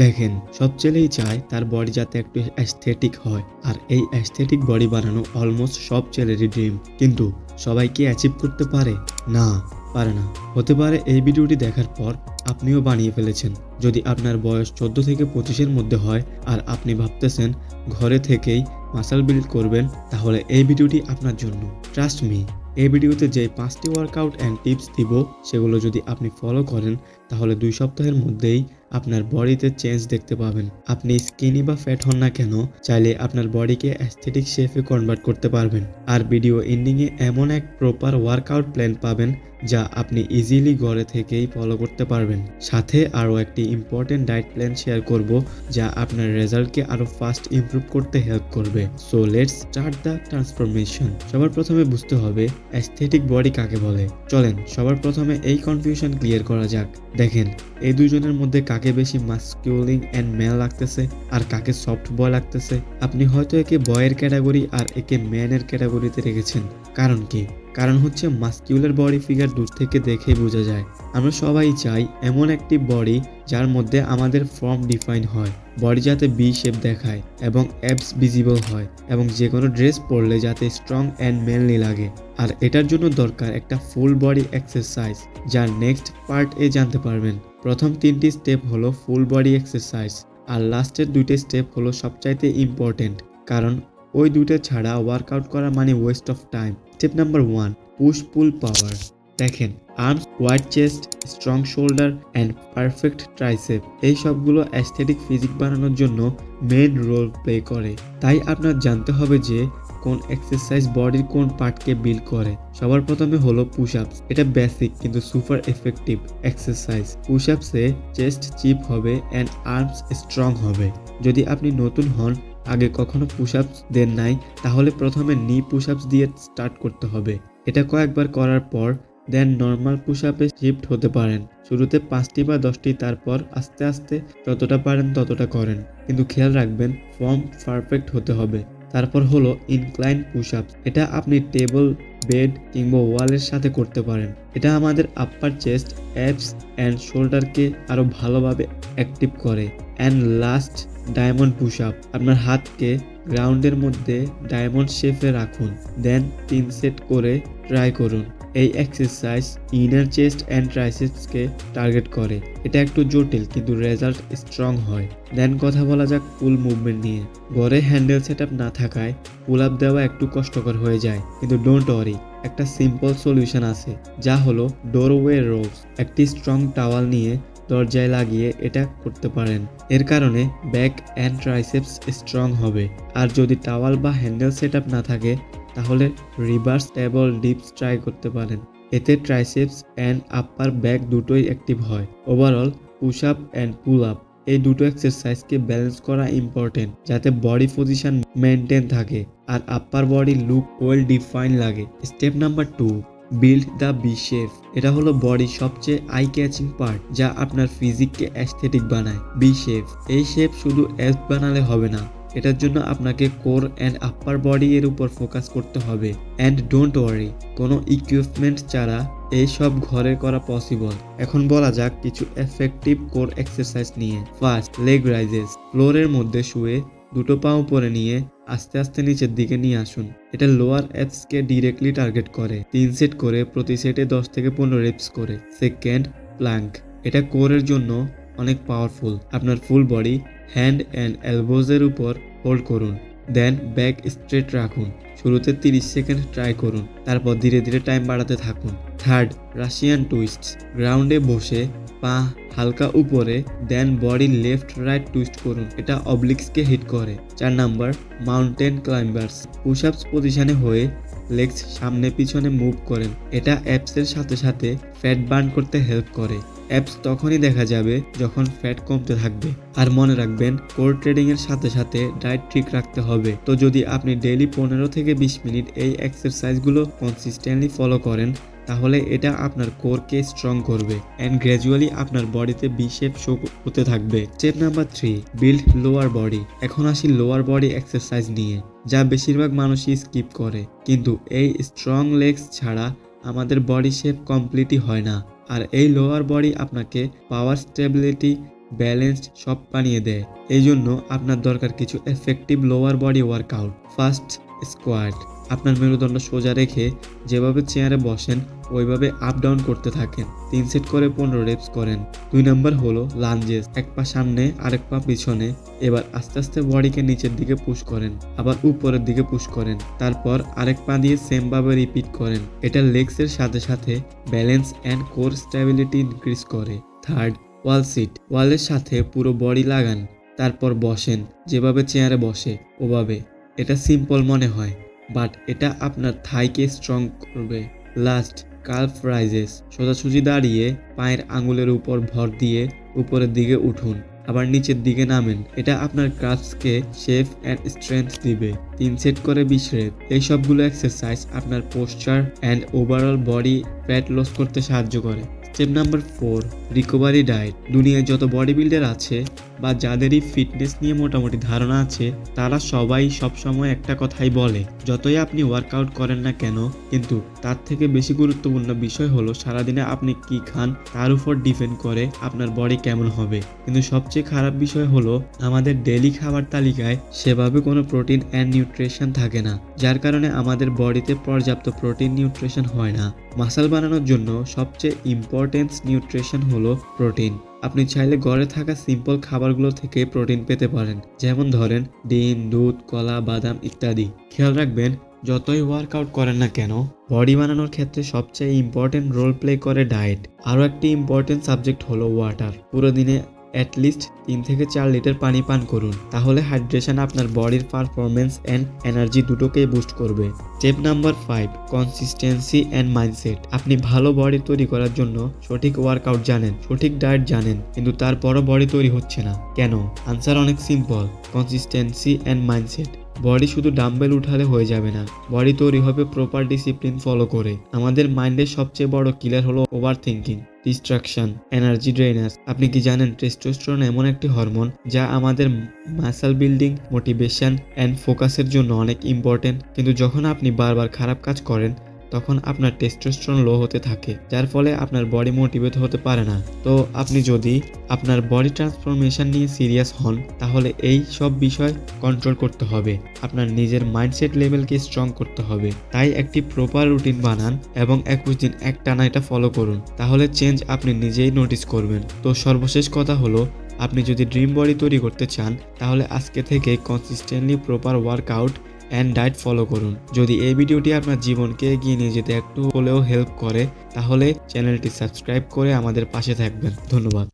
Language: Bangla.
দেখেন, সব ছেলেই চায় তার বডি যাতে একটু অ্যাস্থেটিক হয়, আর এই অ্যাস্থেটিক বডি বানানো অলমোস্ট সব ছেলেরই ড্রিম। কিন্তু সবাই কি অ্যাচিভ করতে পারে? না, পারে না। হতে পারে এই ভিডিওটি দেখার পর আপনিও বানিয়ে ফেলেছেন। যদি আপনার বয়স 14 থেকে 25-এর মধ্যে হয় আর আপনি ভাবতেছেন ঘরে থেকেই মাসল বিল্ড করবেন, তাহলে এই ভিডিওটি আপনার জন্য। ট্রাস্ট মি, এই ভিডিওতে যে 5টি ওয়ার্কআউট অ্যান্ড টিপস দিব, সেগুলো যদি আপনি ফলো করেন তাহলে 2 সপ্তাহের মধ্যেই আপনার বডিতে চেঞ্জ দেখতে পাবেন। আপনি স্কিনি বা ফ্যাট হন না কেন, চাইলে আপনার বডিকে অ্যাস্থেটিক শেপে কনভার্ট করতে পারবেন। আর ভিডিও এন্ডিংয়ে এমন এক প্রপার ওয়ার্কআউট প্ল্যান পাবেন যা আপনি ইজিলি ঘরে থেকেই ফলো করতে পারবেন। সাথে আরও একটি ইম্পর্টেন্ট ডায়েট প্ল্যান শেয়ার করব যা আপনার রেজাল্টকে আরও ফাস্ট ইমপ্রুভ করতে হেল্প করবে। So let's start the transformation. সবার প্রথমে বুঝতে হবে অ্যাস্থেটিক বডি কাকে বলে। চলেন সবার প্রথমে এই কনফিউশন ক্লিয়ার করা যাক। দেখেন, এই দুজনের মধ্যে কাকে বেশি মাস্কুলিন অ্যান্ড মেল লাগতেছে আর কাকে সফট বয় লাগতেছে। আপনি হয়তো একে বয়ের ক্যাটাগরি আর একে ম্যানের ক্যাটাগরিতে রেখেছেন। কারণ কি? কারণ হচ্ছে মাস্কিউলার বডি ফিগার দূর থেকে দেখেই বোঝা যায়। আমরা সবাই চাই এমন একটি বডি যার মধ্যে আমাদের ফর্ম ডিফাইন হয়, বডি যাতে বি শেপ দেখায় এবং অ্যাবস ভিজিবল হয়, এবং যে কোনো ড্রেস পরলে যাতে স্ট্রং অ্যান্ড ম্যানলি লাগে। আর এটার জন্য দরকার একটা ফুল বডি এক্সারসাইজ, যার নেক্সট পার্ট জানতে পারবেন। প্রথম 3টি স্টেপ হলো ফুল বডি এক্সারসাইজ, আর লাস্টের 2টি স্টেপ হলো সবচাইতে ইম্পর্টেন্ট, কারণ ওই দুটো ছাড়া ওয়ার্কআউট করা মানে waste of time. Step number 1, push pull power. দেখেন, arms, wide chest, strong shoulder and perfect tricep, এই সবগুলো অ্যাস্থেটিক ফিজিক বানানোর জন্য মেন রোল প্লে করে। তাই আপনার জানতে হবে যে কোন এক্সারসাইজ বডির কোন পার্টকে বিল্ড করে। সবার প্রথমে হলো পুশ আপস। এটা বেসিক কিন্তু সুপার এফেক্টিভ এক্সারসাইজ। পুশ আপসে চেস্ট চিপ হবে অ্যান্ড আর্মস স্ট্রং হবে। যদি আপনি নতুন হন, আগে কখনো পুশ আপস দেন নাই, তাহলে প্রথমে নি পুশ আপস দিয়ে স্টার্ট করতে হবে। এটা কয়েকবার করার পর দেন নর্মাল পুশ আপে শিফট হতে পারেন। শুরুতে 5টি বা 10টি, তারপর আস্তে আস্তে যতটা পারেন ততটা করেন, কিন্তু খেয়াল রাখবেন ফর্ম পারফেক্ট হতে হবে। তারপর হলো ইনক্লাইন পুশ আপস। এটা আপনি টেবল, বেড কিংবা ওয়ালের সাথে করতে পারেন। এটা আমাদের আপার চেস্ট, অ্যাবস অ্যান্ড শোল্ডারকে আরো ভালোভাবে অ্যাক্টিভ করে। And last, diamond push up. আপনার হাতকে গ্রাউন্ডের মধ্যে ডায়মন্ড শেপে রাখুন, দেন 3 সেট করে ট্রাই করুন। এই এক্সারসাইজ ইনার চেস্ট অ্যান্ড ট্রাইসেপসকে টার্গেট করে। এটা একটু জটিল কিন্তু রেজাল্ট স্ট্রং হয়। দেন কথা বলা যাক পুল মুভমেন্ট নিয়ে। ঘরে হ্যান্ডেল সেটআপ না থাকায় পুল আপ দেওয়া একটু কষ্টকর হয়ে যায়, কিন্তু ডোন্ট ওয়ারি, একটা সিম্পল সলিউশন আছে, যা হলো ডোরওয়ে রোপস। একটি স্ট্রং টাওয়াল নিয়ে দরজায় লাগিয়ে এটা করতে পারেন। এর কারণে ব্যাক অ্যান্ড ট্রাইসেপস স্ট্রং হবে। আর যদি টাওয়াল বা হ্যান্ডেল সেটআপ না থাকে, তাহলে রিভার্স টেবল ডিপস ট্রাই করতে পারেন। এতে ট্রাইসেপস অ্যান্ড আপার ব্যাক দুটোই অ্যাক্টিভ হয়। Overall push up and pull up, এই দুটো এক্সারসাইজকে ব্যালেন্স করা ইম্পর্টেন্ট, যাতে বডি পজিশন মেনটেন থাকে আর upper body look well define লাগে। Step number 2, build the V shape. এটা হলো বডির সবচেয়ে আই ক্যাচিং পার্ট, যা আপনার ফিজিককে অ্যাস্থেটিক বানায়। বি শেপ, এই শেপ শুধু অ্যাস বানালে হবে না, এটার জন্য আপনাকে কোর অ্যান্ড আপার বডি এর উপর ফোকাস করতে হবে। অ্যান্ড ডোন্ট ওয়ারি, কোনো ইকুইপমেন্ট ছাড়া এই সব ঘরে করা পসিবল। এখন বলা যাক কিছু এফেক্টিভ কোর এক্সারসাইজ নিয়ে। First, leg rises. ফ্লোরের মধ্যে শুয়ে দুটো পা উপরে নিয়ে আস্তে আস্তে নিচের দিকে নিয়ে আসুন। এটা লোয়ার অ্যাবসকে ডিরেক্টলি টার্গেট করে। 3 সেট করে, প্রতি সেটে 10 থেকে 15 রেপস করে। Second, plank. এটা কোরের জন্য অনেক পাওয়ারফুল। আপনার ফুল বডি হ্যান্ড অ্যান্ড এলবোজের উপর হোল্ড করুন, দেন ব্যাক স্ট্রেট রাখুন। শুরুতে 30 সেকেন্ড ট্রাই করুন, তারপর ধীরে ধীরে টাইম বাড়াতে থাকুন। Third, Russian twist. গ্রাউন্ডে বসে পা হালকা উপরে, দেন বডি লেফট রাইট টুইস্ট করুন। এটা অবলিক্সকে হিট করে। 4 নাম্বার, মাউন্টেন ক্লাইম্বার্স। পুশ আপস পজিশনে হয়ে লেগস সামনে পিছনে মুভ করেন। এটা অ্যাপসের সাথে সাথে ফ্যাট বার্ন করতে হেল্প করে। অ্যাপস তখনই দেখা যাবে যখন ফ্যাট কমতে থাকবে। আর মনে রাখবেন, কোর ট্রেডিং এর সাথে সাথে ডায়েট ঠিক রাখতে হবে। তো যদি আপনি ডেইলি 15 থেকে 20 মিনিট এই এক্সারসাইজগুলো কনসিস্টেন্টলি ফলো করেন, তাহলে এটা আপনার কোরকে স্ট্রং করবে অ্যান্ড গ্র্যাজুয়ালি আপনার বডিতে বি শেপ শো হতে থাকবে। Step number 3, build lower body. এখন আসি লোয়ার বডি এক্সারসাইজ নিয়ে, যা বেশিরভাগ মানুষই স্কিপ করে। কিন্তু এই স্ট্রং লেগস ছাড়া আমাদের বডি শেপ কমপ্লিটই হয় না। আর এই লোয়ার বডি আপনাকে পাওয়ার, স্টেবিলিটি, ব্যালেন্সড সব বানিয়ে দেয়। এই জন্য আপনার দরকার কিছু effective lower body workout. First, squat. আপনার মেরুদণ্ড সোজা রেখে যেভাবে চেয়ারে বসেন ওইভাবে আপ ডাউন করতে থাকেন। 3 সেট করে 15 রেপস করেন। 2 নাম্বার হলো লাঞ্জেস। এক পা সামনে আরেক পা পিছনে। এবার আস্তে আস্তে বডিকে নিচের দিকে পুশ করেন, আবার উপরের দিকে পুশ করেন, তারপর আরেক পা দিয়ে সেম ভাবে রিপিট করেন। এটা লেগসের সাথে সাথে balance and core stability increase করে। থার্ড, ওয়াল সিট। ওয়ালের সাথে পুরো বডি লাগান, তারপর বসেন যেভাবে চেয়ারে বসে ওভাবে। এটা সিম্পল মনে হয়, বাট এটা আপনার থাইকে স্ট্রং করবে। Last, calf raises. সোজাসুজি দাঁড়িয়ে পায়ের আঙুলের উপর ভর দিয়ে উপরের দিকে উঠুন, আবার নিচের দিকে নামেন। এটা আপনার ক্রাফটসকে শেপ অ্যান্ড স্ট্রেংথ দিবে। 3 সেট করে 20 রেপ। এই সবগুলো এক্সারসাইজ আপনার posture and overall body fat loss করতে সাহায্য করে। Step number 4, recovery diet. দুনিয়ায় যত বডি বিল্ডার আছে বা যাদেরই ফিটনেস নিয়ে মোটামুটি ধারণা আছে, তারা সবাই সবসময় একটা কথাই বলে, যতই আপনি ওয়ার্কআউট করেন না কেন, কিন্তু তার থেকে বেশি গুরুত্বপূর্ণ বিষয় হলো সারাদিনে আপনি কি খান তার উপর ডিপেন্ড করে আপনার বডি কেমন হবে। কিন্তু সবচেয়ে খারাপ বিষয় হলো আমাদের ডেইলি খাবার তালিকায় সেভাবে কোনো প্রোটিন অ্যান্ড নিউট্রিশন থাকে না, যার কারণে আমাদের বডিতে পর্যাপ্ত প্রোটিন নিউট্রিশন হয় না। মাসল বানানোর জন্য সবচেয়ে ইম্পর্টেন্ট নিউট্রিশন হলো প্রোটিন। আপনি চাইলে ঘরে থাকা সিম্পল খাবারগুলো থেকে প্রোটিন পেতে পারেন, যেমন ধরেন ডিম, দুধ, কলা, বাদাম ইত্যাদি। খেয়াল রাখবেন, যতই ওয়ার্কআউট করেন না কেন, বডি বানানোর ক্ষেত্রে সবচেয়ে ইম্পর্টেন্ট রোল প্লে করে ডায়েট। আরও একটি ইম্পর্টেন্ট সাবজেক্ট হলো ওয়াটার। পুরো দিনে অ্যাটলিস্ট 3 থেকে 4 লিটার পানি পান করুন, তাহলে হাইড্রেশন আপনার বডির পারফরমেন্স অ্যান্ড এনার্জি দুটোকেই বুস্ট করবে। Step number 5, consistency and mindset. আপনি ভালো বডি তৈরি করার জন্য সঠিক ওয়ার্কআউট জানেন, সঠিক ডায়েট জানেন, কিন্তু তারপরও বডি তৈরি হচ্ছে না কেন? আনসার অনেক simple, consistency and mindset. Body শুধু ডাম্বেল উঠালে হয়ে যাবে না, বডি তৈরি হবে প্রপার ডিসিপ্লিন ফলো করে। আমাদের মাইন্ডের সবচেয়ে বড় কিলার হলো ওভার থিঙ্কিং, ডিস্ট্রাকশন, এনার্জি ড্রেনার্স। আপনি কি জানেন টেস্টোস্টেরন এমন একটি হরমোন যা আমাদের মাসল বিল্ডিং, মোটিভেশন অ্যান্ড ফোকাসের জন্য অনেক ইম্পর্টেন্ট, কিন্তু যখন আপনি বারবার খারাপ কাজ করেন তখন আপনার টেস্টোস্টেরন লো হতে থাকে, যার ফলে আপনার বডি মোটিভেট হতে পারে না। তো আপনি যদি আপনার বডি ট্রান্সফরমেশন নিয়ে সিরিয়াস হন, তাহলে এই সব বিষয় কন্ট্রোল করতে হবে। আপনার নিজের মাইন্ডসেট লেভেলকে স্ট্রং করতে হবে। তাই একটি প্রপার রুটিন বানান এবং 21 দিন একটানা এটা ফলো করুন, তাহলে চেঞ্জ আপনি নিজেই নোটিস করবেন। তো সর্বশেষ কথা হলো, আপনি যদি ড্রিম বডি তৈরি করতে চান, তাহলে আজকে থেকে consistently proper workout and diet follow করুন। যদি এই ভিডিওটি আপনার জীবনকে এগিয়ে নিয়ে যেতে একটু হলেও হেল্প করে, তাহলে চ্যানেলটি সাবস্ক্রাইব করে আমাদের পাশে থাকবেন। ধন্যবাদ।